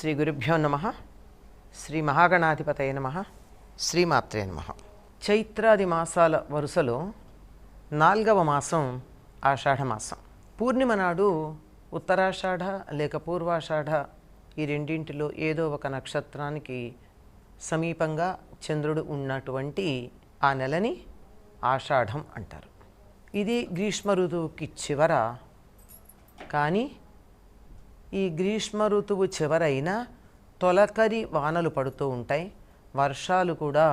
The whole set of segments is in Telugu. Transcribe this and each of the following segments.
శ్రీ గురుభ్యో నమః. శ్రీ మహాగణాధిపతయ నమః. శ్రీమాత్రే నమః. చైత్రాది మాసాల వరుసలో 4వ మాసం ఆషాఢమాసం. పూర్ణిమ నాడు ఉత్తరాషాఢ లేక పూర్వాషాఢ ఈ రెండింటిలో ఏదో ఒక నక్షత్రానికి సమీపంగా చంద్రుడు ఉన్నటువంటి ఆ నెలని ఆషాఢం అంటారు. ఇది గ్రీష్మ ఋతువుకి చివర. కానీ ఈ గ్రీష్మ ఋతువు చివరైన తొలకరి వానలు పడుతూ ఉంటాయి, వర్షాలు కూడా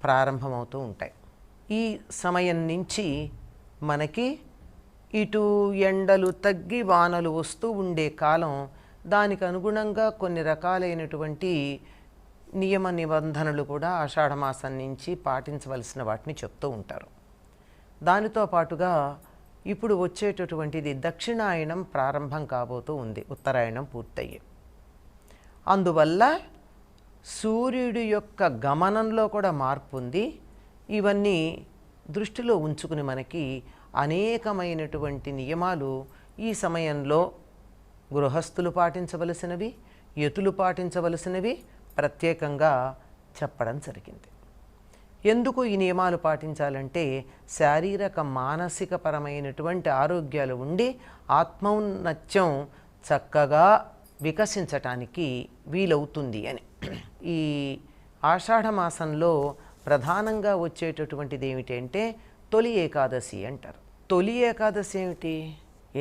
ప్రారంభమవుతూ ఉంటాయి. ఈ సమయం నుంచి మనకి ఇటు ఎండలు తగ్గి వానలు వస్తూ ఉండే కాలం. దానికి అనుగుణంగా కొన్ని రకాలైనటువంటి నియమ నిబంధనలు కూడా ఆషాఢమాసం నుంచి పాటించవలసిన వాటిని చెప్తూ ఉంటారు. దానితో పాటుగా ఇప్పుడు వచ్చేటటువంటిది దక్షిణాయనం ప్రారంభం కాబోతూ ఉంది, ఉత్తరాయణం పూర్తయ్యి. అందువల్ల సూర్యుడి యొక్క గమనంలో కూడా మార్పు ఉంది. ఇవన్నీ దృష్టిలో ఉంచుకుని మనకి అనేకమైనటువంటి నియమాలు ఈ సమయంలో గృహస్థులు పాటించవలసినవి, యతులు పాటించవలసినవి ప్రత్యేకంగా చెప్పడం జరిగింది. ఎందుకు ఈ నియమాలు పాటించాలంటే శారీరక మానసిక పరమైనటువంటి ఆరోగ్యాలు ఉండి ఆత్మౌన్నత్యం చక్కగా వికసించటానికి వీలవుతుంది అని. ఈ ఆషాఢమాసంలో ప్రధానంగా వచ్చేటటువంటిది ఏమిటంటే తొలి ఏకాదశి అంటారు. తొలి ఏకాదశి ఏమిటి?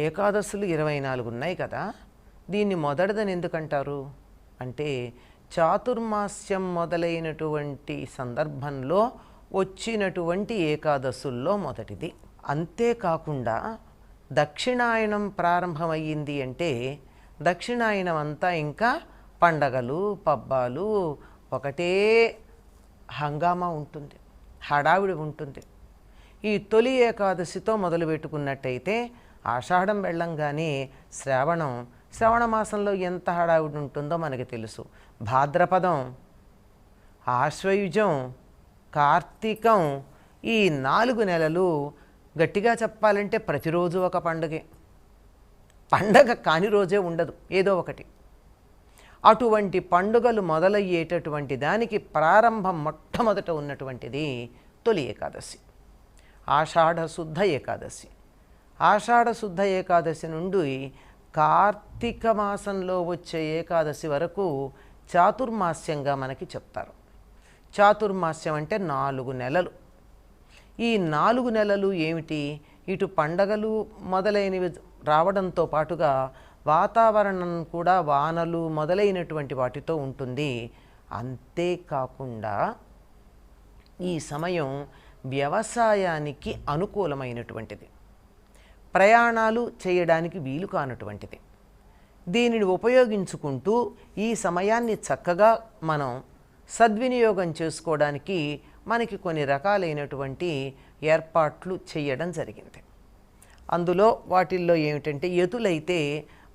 ఏకాదశులు 24 ఉన్నాయి కదా, దీన్ని మొదటిదని ఎందుకంటారు అంటే చాతుర్మాస్యం మొదలైనటువంటి సందర్భంలో వచ్చినటువంటి ఏకాదశుల్లో మొదటిది. అంతేకాకుండా దక్షిణాయనం ప్రారంభమయ్యింది అంటే దక్షిణాయనం అంతా ఇంకా పండగలు పబ్బాలు ఒకటే హంగామా ఉంటుంది, హడావిడి ఉంటుంది. ఈ తొలి ఏకాదశితో మొదలుపెట్టుకున్నట్టయితే ఆషాఢం వెళ్ళంగానే శ్రవణ మాసంలో ఎంత హడావిడి ఉంటుందో మనకి తెలుసు. భాద్రపదం, ఆశ్వయుజం, కార్తీకం, ఈ 4 నెలలు గట్టిగా చెప్పాలంటే ప్రతిరోజు ఒక పండుగే. పండగ కాని రోజే ఉండదు, ఏదో ఒకటి. అటువంటి పండుగలు మొదలయ్యేటటువంటి దానికి ప్రారంభం మొట్టమొదట ఉన్నటువంటిది తొలి ఏకాదశి, ఆషాఢ శుద్ధ ఏకాదశి. ఆషాఢ శుద్ధ ఏకాదశి నుండి కార్తీక మాసంలో వచ్చే ఏకాదశి వరకు చాతుర్మాస్యంగా మనకి చెప్తారు. చాతుర్మాస్యం అంటే 4 నెలలు. ఈ 4 నెలలు ఏమిటి? ఇటు పండగలు మొదలైనవి రావడంతో పాటుగా వాతావరణం కూడా వానలు మొదలైనటువంటి వాటితో ఉంటుంది. అంతేకాకుండా ఈ సమయం వ్యవసాయానికి అనుకూలమైనటువంటిది, ప్రయాణాలు చేయడానికి వీలు కానటువంటిది. దీనిని ఉపయోగించుకుంటూ ఈ సమయాన్ని చక్కగా మనం సద్వినియోగం చేసుకోవడానికి మనకి కొన్ని రకాలైనటువంటి ఏర్పాట్లు చేయడం జరిగింది. అందులో వాటిల్లో ఏమిటంటే యతులైతే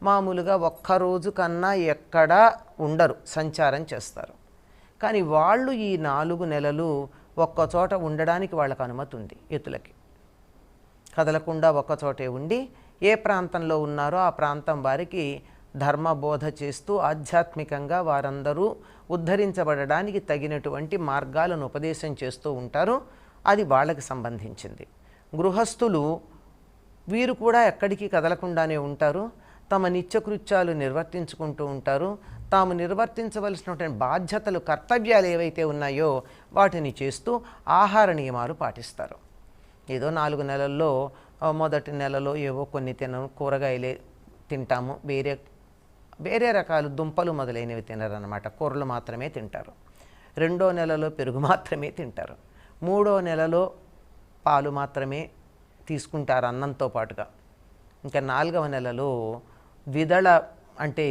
మామూలుగా ఒక్కరోజు కన్నా ఎక్కడా ఉండరు, సంచారం చేస్తారు. కానీ వాళ్ళు ఈ 4 నెలలు ఒక్కచోట ఉండడానికి వాళ్ళకు అనుమతి ఉంది. యతులకి కదలకుండా ఒక్కచోటే ఉండి ఏ ప్రాంతంలో ఉన్నారో ఆ ప్రాంతం వారికి ధర్మబోధ చేస్తూ ఆధ్యాత్మికంగా వారందరూ ఉద్ధరించబడడానికి తగినటువంటి మార్గాలను ఉపదేశం చేస్తూ ఉంటారు. అది వాళ్ళకి సంబంధించింది. గృహస్థులు వీరు కూడా ఎక్కడికి కదలకుండానే ఉంటారు, తమ నిత్యకృత్యాలు నిర్వర్తించుకుంటూ ఉంటారు. తాము నిర్వర్తించవలసినటువంటి బాధ్యతలు, కర్తవ్యాలు ఏవైతే ఉన్నాయో వాటిని చేస్తూ ఆహార నియమాలు పాటిస్తారు. ఏదో 4 నెలల్లో మొదటి నెలలో ఏవో కొన్ని కూరగాయలే తింటాము, వేరే రకాలు దుంపలు మొదలైనవి తినరు అన్నమాట. కూరలు మాత్రమే తింటారు. 2వ నెలలో పెరుగు మాత్రమే తింటారు. 3వ నెలలో పాలు మాత్రమే తీసుకుంటారు అన్నంతో పాటుగా. ఇంకా 4వ నెలలో ద్విదళ అంటే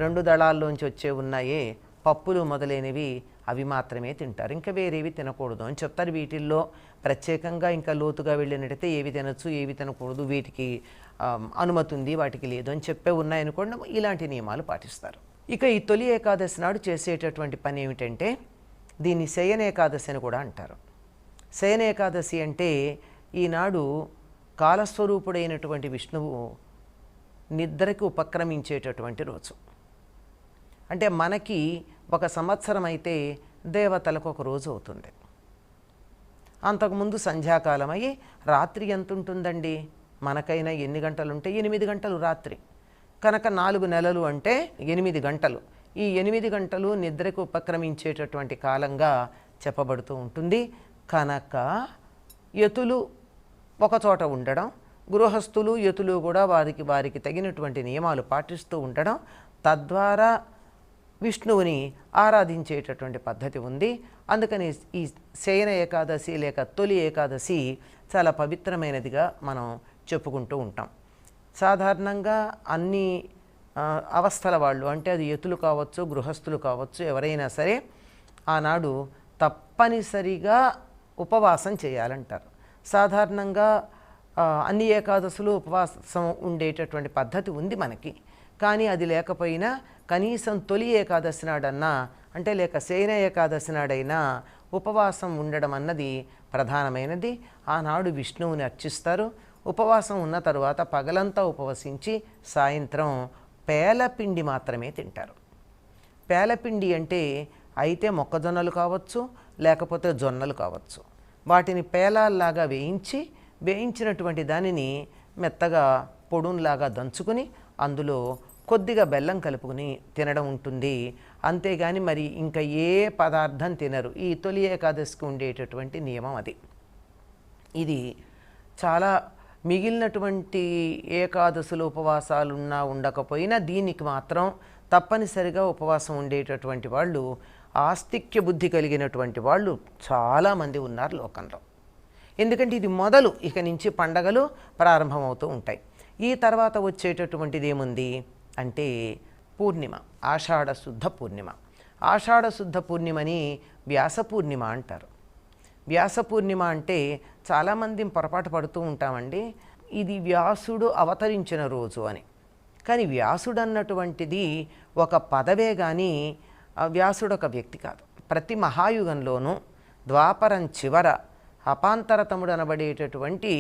2 దళాల్లోంచి వచ్చే ఉన్నాయే పప్పులు మొదలైనవి, అవి మాత్రమే తింటారు. ఇంకా వేరేవి తినకూడదు అని చెప్తారు. వీటిల్లో ప్రత్యేకంగా ఇంకా లోతుగా వెళ్ళినట్టయితే ఏవి తినచ్చు ఏవి తినకూడదు, వీటికి అనుమతి ఉంది వాటికి లేదు అని చెప్పే ఉన్నాయనుకోండి. ఇలాంటి నియమాలు పాటిస్తారు. ఇక ఈ తొలి ఏకాదశి నాడు చేసేటటువంటి పని ఏమిటంటే దీన్ని శయన ఏకాదశి అని కూడా అంటారు. శయన ఏకాదశి అంటే ఈనాడు కాలస్వరూపుడైనటువంటి విష్ణువు నిద్రకు ఉపక్రమించేటటువంటి రోజు. అంటే మనకి ఒక సంవత్సరం అయితే దేవతలకు ఒక రోజు అవుతుంది. అంతకుముందు సంధ్యాకాలం అయ్యి రాత్రి ఎంత ఉంటుందండి? మనకైనా ఎన్ని గంటలు ఉంటే 8 గంటలు రాత్రి. కనుక 4 నెలలు అంటే 8 గంటలు. ఈ 8 గంటలు నిద్రకు ఉపక్రమించేటటువంటి కాలంగా చెప్పబడుతూ ఉంటుంది. కనుక యతులు ఒకచోట ఉండడం, గృహస్థులు యతులు కూడా వారికి తగినటువంటి నియమాలు పాటిస్తూ ఉండడం, తద్వారా విష్ణువుని ఆరాధించేటటువంటి పద్ధతి ఉంది. అందుకని ఈ శయన ఏకాదశి లేక తొలి ఏకాదశి చాలా పవిత్రమైనదిగా మనం చెప్పుకుంటూ ఉంటాం. సాధారణంగా అన్ని అవస్థల వాళ్ళు, అంటే అది యతులు కావచ్చు, గృహస్థులు కావచ్చు, ఎవరైనా సరే ఆనాడు తప్పనిసరిగా ఉపవాసం చేయాలంటారు. సాధారణంగా అన్ని ఏకాదశులు ఉపవాసం ఉండేటటువంటి పద్ధతి ఉంది మనకి. కానీ అది లేకపోయినా కనీసం తొలి ఏకాదశి నాడన్నా, అంటే లేక శయన ఏకాదశి నాడైనా ఉపవాసం ఉండడం అన్నది ప్రధానమైనది. ఆనాడు విష్ణువుని అర్చిస్తారు. ఉపవాసం ఉన్న తరువాత పగలంతా ఉపవసించి సాయంత్రం పేలపిండి మాత్రమే తింటారు. పేలపిండి అంటే అయితే మొక్కజొన్నలు కావచ్చు, లేకపోతే జొన్నలు కావచ్చు. వాటిని పేలాల్లాగా వేయించినటువంటి దానిని మెత్తగా పొడున్లాగా దంచుకుని అందులో కొద్దిగా బెల్లం కలుపుకుని తినడం ఉంటుంది. అంతేగాని మరి ఇంకా ఏ పదార్థం తినరు. ఈ తొలి ఏకాదశికి ఉండేటటువంటి నియమం అది. ఇది చాలా మిగిలినటువంటి ఏకాదశులు ఉపవాసాలున్నా ఉండకపోయినా దీనికి మాత్రం తప్పనిసరిగా ఉపవాసం ఉండేటటువంటి వాళ్ళు, ఆస్తిక్య బుద్ధి కలిగినటువంటి వాళ్ళు చాలామంది ఉన్నారు లోకంలో. ఎందుకంటే ఇది మొదలు, ఇక నుంచి పండగలు ప్రారంభమవుతూ ఉంటాయి. ఈ తర్వాత వచ్చేటటువంటిది ఏముంది అంటే పూర్ణిమ, ఆషాఢ శుద్ధ పూర్ణిమ. ఆషాఢ శుద్ధ పూర్ణిమని వ్యాస పూర్ణిమ అంటారు. వ్యాస పూర్ణిమ అంటే చాలామంది పొరపాటు పడుతూ ఉంటామండి, ఇది వ్యాసుడు అవతరించిన రోజు అని. కానీ వ్యాసుడు అన్నటువంటిది ఒక పదవే కానీ వ్యాసుడు ఒక వ్యక్తి కాదు. ప్రతి మహాయుగంలోనూ ద్వాపరం చివర అపాంతరతముడు అనబడేటటువంటి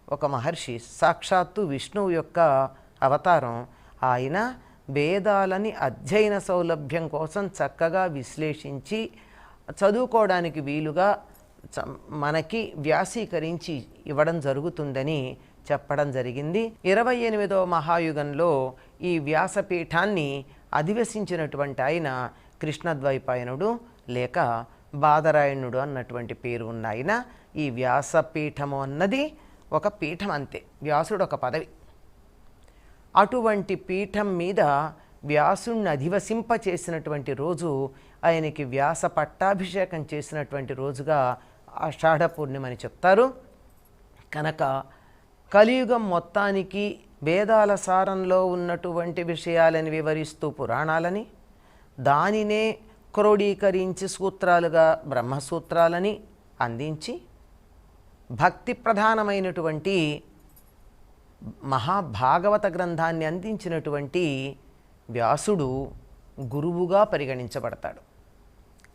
ఒక మహర్షి, సాక్షాత్తు విష్ణువు యొక్క అవతారం. ఆయన వేదాలని అధ్యయన సౌలభ్యం కోసం చక్కగా విశ్లేషించి చదువుకోవడానికి వీలుగా మనకి వ్యాసీకరించి ఇవ్వడం జరుగుతుందని చెప్పడం జరిగింది. 28వ మహాయుగంలో ఈ వ్యాసపీఠాన్ని అధివసించినటువంటి ఆయన కృష్ణద్వైపాయనుడు లేక బాదరాయణుడు అన్నటువంటి పేరు ఉన్న ఆయన. ఈ వ్యాసపీఠము అన్నది ఒక పీఠం అంతే, వ్యాసుడు ఒక పదవి. అటువంటి పీఠం మీద వ్యాసుణ్ణి అధివసింపచేసినటువంటి రోజు, ఆయనకి వ్యాస పట్టాభిషేకం చేసినటువంటి రోజుగా ఆషాఢ పూర్ణిమని చెప్తారు. కనుక కలియుగం మొత్తానికి వేదాల సారంలో ఉన్నటువంటి విషయాలని వివరిస్తూ పురాణాలని, దానినే క్రోడీకరించి సూత్రాలుగా బ్రహ్మసూత్రాలని అందించి భక్తి ప్రధానమైనటువంటి మహాభాగవత గ్రంథాన్ని అందించినటువంటి వ్యాసుడు గురువుగా పరిగణించబడతాడు.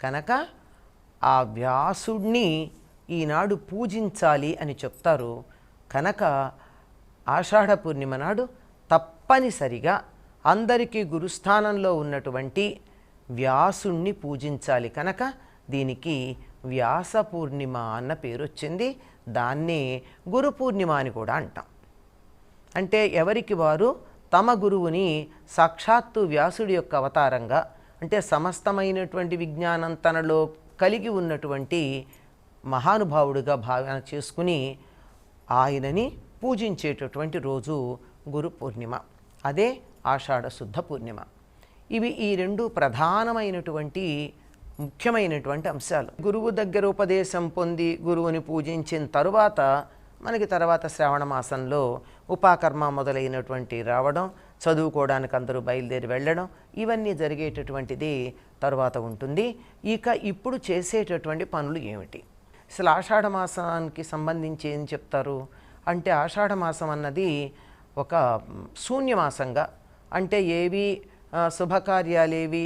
కనుక ఆ వ్యాసుడిని ఈనాడు పూజించాలి అని చెప్తారు. కనుక ఆషాఢ పూర్ణిమ నాడు తప్పనిసరిగా అందరికీ గురుస్థానంలో ఉన్నటువంటి వ్యాసుణ్ణి పూజించాలి. కనుక దీనికి వ్యాస పూర్ణిమ అన్న పేరు వచ్చింది. దాన్నే గురు పూర్ణిమ అని కూడా అంటాం. అంటే ఎవరికి వారు తమ గురువుని సాక్షాత్తు వ్యాసుడి యొక్క అవతారంగా, అంటే సమస్తమైనటువంటి విజ్ఞానం తనలో కలిగి ఉన్నటువంటి మహానుభావుడిగా భావన చేసుకుని ఆయనని పూజించేటటువంటి రోజు గురు పూర్ణిమ. అదే ఆషాఢ శుద్ధ పూర్ణిమ. ఇవి ఈ రెండు ప్రధానమైనటువంటి ముఖ్యమైనటువంటి అంశాలు. గురువు దగ్గర ఉపదేశం పొంది గురువుని పూజించిన తరువాత మనకి తర్వాత శ్రావణ మాసంలో ఉపాకర్మ మొదలైనటువంటి రావడం, చదువుకోవడానికి అందరూ బయలుదేరి వెళ్ళడం, ఇవన్నీ జరిగేటటువంటిది తరువాత ఉంటుంది. ఇక ఇప్పుడు చేసేటటువంటి పనులు ఏమిటి? అసలు ఆషాఢ మాసానికి సంబంధించి ఏం చెప్తారు అంటే, ఆషాఢ మాసం అన్నది ఒక శూన్యమాసంగా, అంటే ఏవి శుభకార్యాలేవి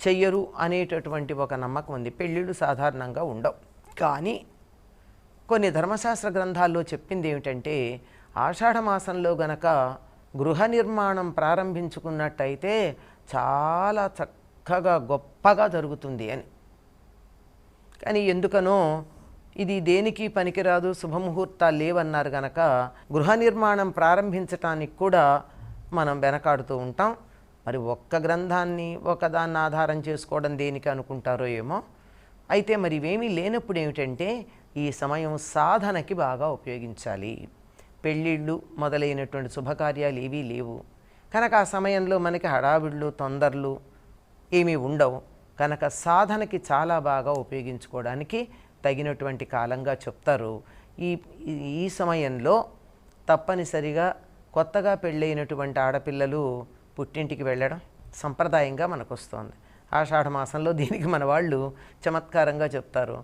చెయ్యరు అనేటటువంటి ఒక నమ్మకం ఉంది. పెళ్ళిళ్ళు సాధారణంగా ఉండవు. కానీ కొన్ని ధర్మశాస్త్ర గ్రంథాల్లో చెప్పింది ఏమిటంటే, ఆషాఢ మాసంలో గనక గృహ నిర్మాణం ప్రారంభించుకున్నట్టయితే చాలా చక్కగా గొప్పగా జరుగుతుంది అని. కానీ ఎందుకనో ఇది దేనికి పనికిరాదు, శుభముహూర్తాలు లేవన్నారు గనక గృహ నిర్మాణం ప్రారంభించటానికి కూడా మనం వెనకాడుతూ ఉంటాం. మరి ఒక్క గ్రంథాన్ని ఒకదాన్ని ఆధారం చేసుకోవడం దేనికి అనుకుంటారో ఏమో. అయితే మరి ఇవేమీ లేనప్పుడు ఏమిటంటే ఈ సమయం సాధనకి బాగా ఉపయోగించాలి. పెళ్ళిళ్ళు మొదలైనటువంటి శుభకార్యాలు ఏవీ లేవు కనుక ఆ సమయంలో మనకి హడావిళ్ళు తొందరలు ఏమీ ఉండవు కనుక సాధనకి చాలా బాగా ఉపయోగించుకోవడానికి తగినటువంటి కాలంగా చెప్తారు. ఈ ఈ సమయంలో తప్పనిసరిగా కొత్తగా పెళ్ళైనటువంటి ఆడపిల్లలు పుట్టింటికి వెళ్ళడం సంప్రదాయంగా మనకు వస్తుంది. ఆషాఢ మాసంలో దీనికి మన వాళ్ళు చమత్కారంగా చెప్తారు,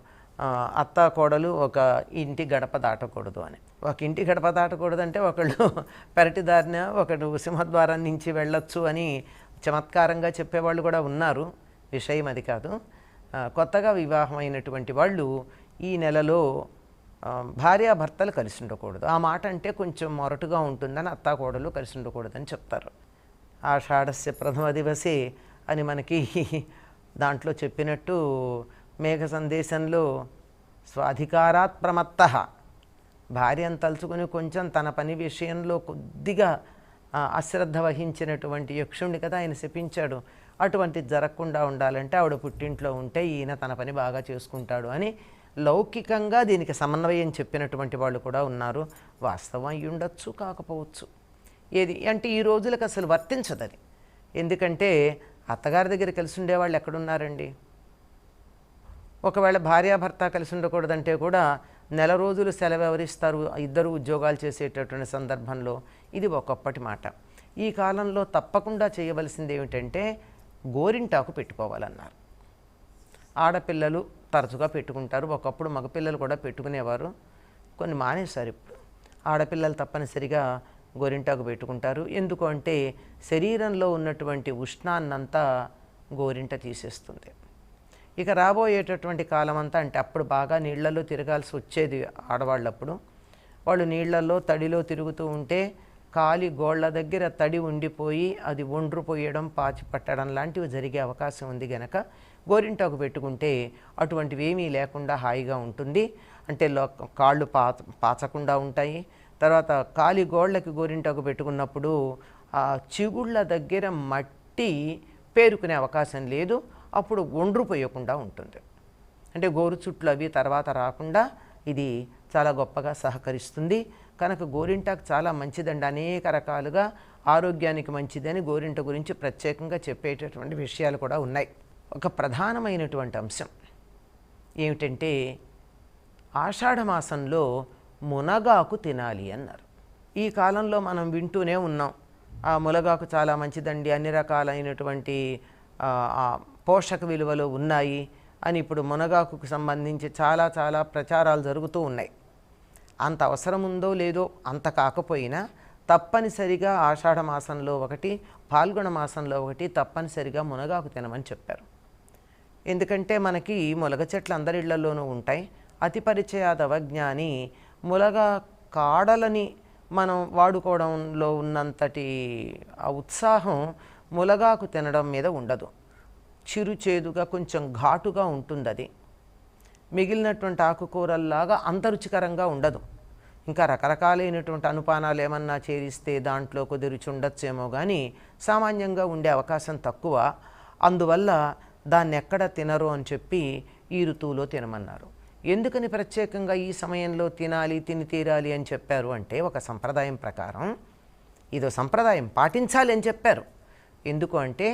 అత్త కోడలు ఒక ఇంటి గడప దాటకూడదు అని. ఒక ఇంటి గడప దాటకూడదు అంటే ఒకళ్ళు పెరటిదారిన ఒకడు సింహద్వారం నుంచి వెళ్ళొచ్చు అని చమత్కారంగా చెప్పేవాళ్ళు కూడా ఉన్నారు. విషయం అది కాదు. కొత్తగా వివాహం అయినటువంటి వాళ్ళు ఈ నెలలో భార్యాభర్తలు కలిసి ఉండకూడదు. ఆ మాట అంటే కొంచెం మొరటుగా ఉంటుందని అత్తా కోడలు కలిసి ఉండకూడదని చెప్తారు. ఆషాఢస్య ప్రథమ దివసే అని మనకి దాంట్లో చెప్పినట్టు మేఘ సందేశంలో స్వాధికారాత్ ప్రమత్తః, భార్యను తలుచుకుని కొంచెం తన పని విషయంలో కొద్దిగా అశ్రద్ధ వహించినటువంటి యక్షుణ్ణి కదా ఆయన శపించాడు. అటువంటిది జరగకుండా ఉండాలంటే ఆవిడ పుట్టింట్లో ఉంటే ఈయన తన పని బాగా చేసుకుంటాడు అని లౌకికంగా దీనికి సమన్వయం చెప్పినటువంటి వాళ్ళు కూడా ఉన్నారు. వాస్తవం అయి ఉండొచ్చు, కాకపోవచ్చు. ఏది అంటే ఈ రోజులకు అసలు వర్తించదు అది. ఎందుకంటే అత్తగారి దగ్గర కలిసి ఉండేవాళ్ళు ఎక్కడున్నారండి? ఒకవేళ భార్యాభర్త కలిసి ఉండకూడదంటే కూడా నెల రోజులు సెలవు ఎవరిస్తారు? ఇద్దరు ఉద్యోగాలు చేసేటటువంటి సందర్భంలో. ఇది ఒకప్పటి మాట. ఈ కాలంలో తప్పకుండా చేయవలసింది ఏమిటంటే గోరింటాకు పెట్టుకోవాలన్నారు. ఆడపిల్లలు తరచుగా పెట్టుకుంటారు, ఒకప్పుడు మగపిల్లలు కూడా పెట్టుకునేవారు, కొన్ని మానేశారు. ఇప్పుడు ఆడపిల్లలు తప్పనిసరిగా గోరింటాకు పెట్టుకుంటారు. ఎందుకు అంటే శరీరంలో ఉన్నటువంటి ఉష్ణాన్నంతా గోరింట తీసేస్తుంది. ఇక రాబోయేటటువంటి కాలం అంతా అంటే అప్పుడు బాగా నీళ్లలో తిరగాల్సి వచ్చేది ఆడవాళ్ళప్పుడు. వాళ్ళు నీళ్లలో తడిలో తిరుగుతూ ఉంటే కాలి గోళ్ల దగ్గర తడి ఉండిపోయి అది ఒండ్రు పోయడం, పాచి పట్టడం లాంటివి జరిగే అవకాశం ఉంది గనక గోరింటాకు పెట్టుకుంటే అటువంటివి ఏమీ లేకుండా హాయిగా ఉంటుంది. అంటే కాళ్ళు పాచకుండా ఉంటాయి. తర్వాత కాలి గోళ్ళకి గోరింటాకు పెట్టుకున్నప్పుడు ఆ చిగుళ్ళ దగ్గర మట్టి పేరుకునే అవకాశం లేదు, అప్పుడు ఒండ్రు పోయకుండా ఉంటుంది. అంటే గోరు చుట్లు అవి తర్వాత రాకుండా ఇది చాలా గొప్పగా సహకరిస్తుంది. కనుక గోరింటాకు చాలా మంచిదండి. అనేక రకాలుగా ఆరోగ్యానికి మంచిదని గోరింట గురించి ప్రత్యేకంగా చెప్పేటటువంటి విషయాలు కూడా ఉన్నాయి. ఒక ప్రధానమైనటువంటి అంశం ఏమిటంటే ఆషాఢ మాసంలో మునగాకు తినాలి అన్నారు. ఈ కాలంలో మనం వింటూనే ఉన్నాం, ఆ మునగాకు చాలా మంచిదండి, అన్ని రకాలైనటువంటి పోషక విలువలు ఉన్నాయి అని ఇప్పుడు మునగాకుకు సంబంధించి చాలా చాలా ప్రచారాలు జరుగుతూ ఉన్నాయి. అంత అవసరం ఉందో లేదో అంత కాకపోయినా తప్పనిసరిగా ఆషాఢ మాసంలో ఒకటి, పాల్గొన మాసంలో ఒకటి తప్పనిసరిగా మునగాకు తినమని చెప్పారు. ఎందుకంటే మనకి మునగ చెట్లు అందరి ఇళ్లలోనూ ఉంటాయి. అతి పరిచయాద్ అవజ్ఞాని మునగ కాడలని మనం వాడుకోవడంలో ఉన్నంతటి ఆ ఉత్సాహం మునగాకు తినడం మీద ఉండదు. చిరుచేదుగా కొంచెం ఘాటుగా ఉంటుంది. అది మిగిలినటువంటి ఆకుకూరల్లాగా అంత రుచికరంగా ఉండదు. ఇంకా రకరకాలైనటువంటి అనుపానాలు ఏమన్నా చేరిస్తే దాంట్లో కొద్ది రుచి ఉండొచ్చేమో కానీ సామాన్యంగా ఉండే అవకాశం తక్కువ. అందువల్ల దాన్ని ఎక్కడ తినరు అని చెప్పి ఈ ఋతువులో తినమన్నారు. ఎందుకని ప్రత్యేకంగా ఈ సమయంలో తినాలి, తిని తీరాలి అని చెప్పారు అంటే ఒక సంప్రదాయం ప్రకారం ఇదో సంప్రదాయం పాటించాలి అని చెప్పారు. ఎందుకు అంటే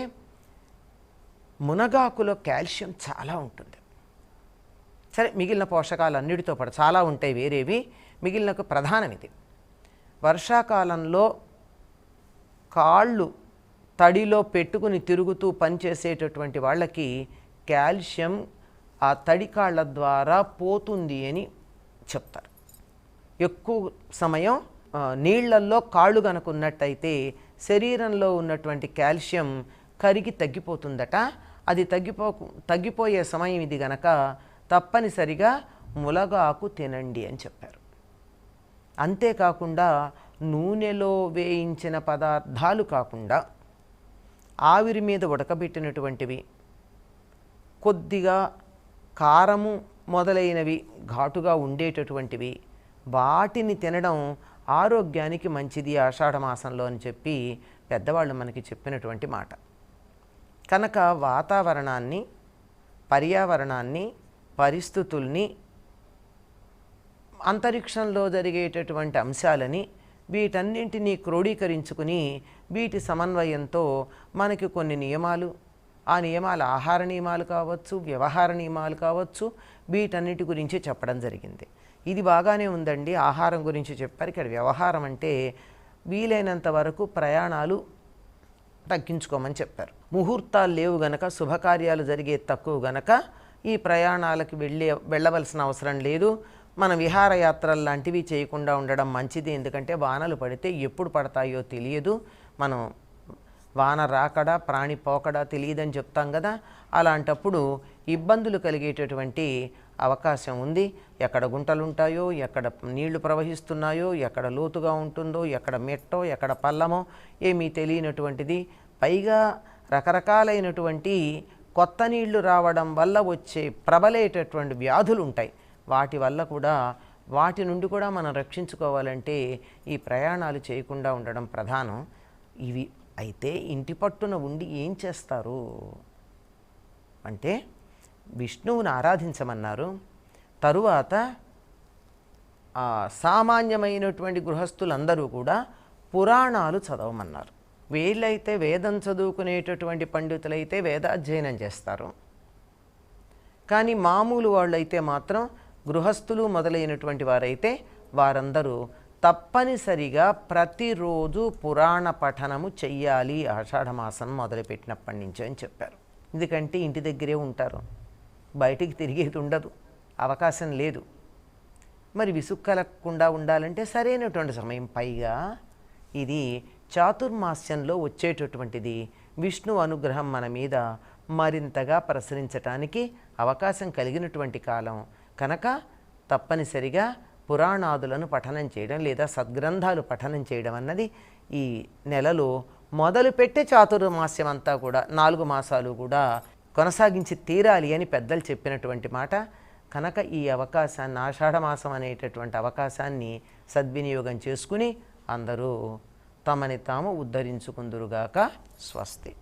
మునగాకులో కాల్షియం చాలా ఉంటుంది. సరే, మిగిలిన పోషకాలు అన్నిటితో పాటు చాలా ఉంటాయి వేరేవి, మిగిలిన ప్రధానం ఇది. వర్షాకాలంలో కాళ్ళు తడిలో పెట్టుకుని తిరుగుతూ పనిచేసేటటువంటి వాళ్ళకి కాల్షియం ఆ తడి కాళ్ళ ద్వారా పోతుంది అని చెప్తారు. ఎక్కువ సమయం నీళ్లల్లో కాళ్ళు కనుకున్నట్టయితే శరీరంలో ఉన్నటువంటి కాల్షియం కరిగి తగ్గిపోతుందట. అది తగ్గిపోయే సమయం ఇది గనక తప్పనిసరిగా మునగాకు తినండి అని చెప్పారు. అంతేకాకుండా నూనెలో వేయించిన పదార్థాలు కాకుండా ఆవిరి మీద ఉడకబెట్టినటువంటివి, కొద్దిగా కారము మొదలైనవి ఘాటుగా ఉండేటటువంటివి, వాటిని తినడం ఆరోగ్యానికి మంచిది ఆషాఢమాసంలో అని చెప్పి పెద్దవాళ్ళు మనకి చెప్పినటువంటి మాట. కనుక వాతావరణాన్ని, పర్యావరణాన్ని, పరిస్థితుల్ని, అంతరిక్షంలో జరిగేటటువంటి అంశాలని వీటన్నింటినీ క్రోడీకరించుకుని వీటి సమన్వయంతో మనకి కొన్ని నియమాలు, ఆ నియమాలు ఆహార నియమాలు కావచ్చు, వ్యవహార నియమాలు కావచ్చు, వీటన్నిటి గురించి చెప్పడం జరిగింది. ఇది బాగానే ఉందండి. ఆహారం గురించి చెప్పారు. ఇక్కడ వ్యవహారం అంటే వీలైనంత వరకు ప్రయాణాలు తగ్గించుకోమని చెప్పారు. ముహూర్తాలు లేవు గనక, శుభకార్యాలు జరిగే తక్కువ గనక ఈ ప్రయాణాలకు వెళ్ళవలసిన అవసరం లేదు. మన విహారయాత్రలు లాంటివి చేయకుండా ఉండడం మంచిది. ఎందుకంటే వానలు పడితే ఎప్పుడు పడతాయో తెలియదు. మనం వాన రాకడా ప్రాణి పోకడా తెలియదని చెప్తాం కదా. అలాంటప్పుడు ఇబ్బందులు కలిగేటటువంటి అవకాశం ఉంది. ఎక్కడ గుంటలు ఉంటాయో, ఎక్కడ నీళ్లు ప్రవహిస్తున్నాయో, ఎక్కడ లోతుగా ఉంటుందో, ఎక్కడ మెట్టో, ఎక్కడ పల్లమో ఏమీ తెలియనటువంటిది. పైగా రకరకాలైనటువంటి కొత్త నీళ్లు రావడం వల్ల వచ్చే ప్రబలేటటువంటి వ్యాధులు ఉంటాయి. వాటి వల్ల కూడా, వాటి నుండి కూడా మనం రక్షించుకోవాలంటే ఈ ప్రయాణాలు చేయకుండా ఉండడం ప్రధానం. ఇవి అయితే ఇంటి పట్టున ఉండి ఏం చేస్తారు అంటే విష్ణువుని ఆరాధించమన్నారు. తరువాత సామాన్యమైనటువంటి గృహస్థులందరూ కూడా పురాణాలు చదవమన్నారు. వీళ్ళైతే వేదం చదువుకునేటటువంటి పండితులైతే వేదాధ్యయనం చేస్తారు. కానీ మామూలు వాళ్ళైతే మాత్రం, గృహస్థులు మొదలైనటువంటి వారైతే వారందరూ తప్పనిసరిగా ప్రతిరోజు పురాణ పఠనము చెయ్యాలి ఆషాఢమాసం మొదలుపెట్టినప్పటి నుంచి అని చెప్పారు. ఎందుకంటే ఇంటి దగ్గరే ఉంటారు, బయటికి తిరిగేది ఉండదు, అవకాశం లేదు. మరి విసుగు కలగకుండా ఉండాలంటే సరైనటువంటి సమయం. పైగా ఇది చాతుర్మాస్యంలో వచ్చేటటువంటిది. విష్ణు అనుగ్రహం మన మీద మరింతగా ప్రసరించటానికి అవకాశం కలిగినటువంటి కాలం కనుక తప్పనిసరిగా పురాణాదులను పఠనం చేయడం లేదా సద్గ్రంథాలు పఠనం చేయడం అన్నది ఈ నెలలో మొదలుపెట్టే చాతుర్మాస్యం అంతా కూడా 4 మాసాలు కూడా కొనసాగించి తీరాలి అని పెద్దలు చెప్పినటువంటి మాట. కనుక ఈ అవకాశాన్ని, ఆషాఢమాసం అనేటటువంటి అవకాశాన్ని సద్వినియోగం చేసుకుని అందరూ తమని తాము ఉద్ధరించుకుందురుగాక. స్వస్తి.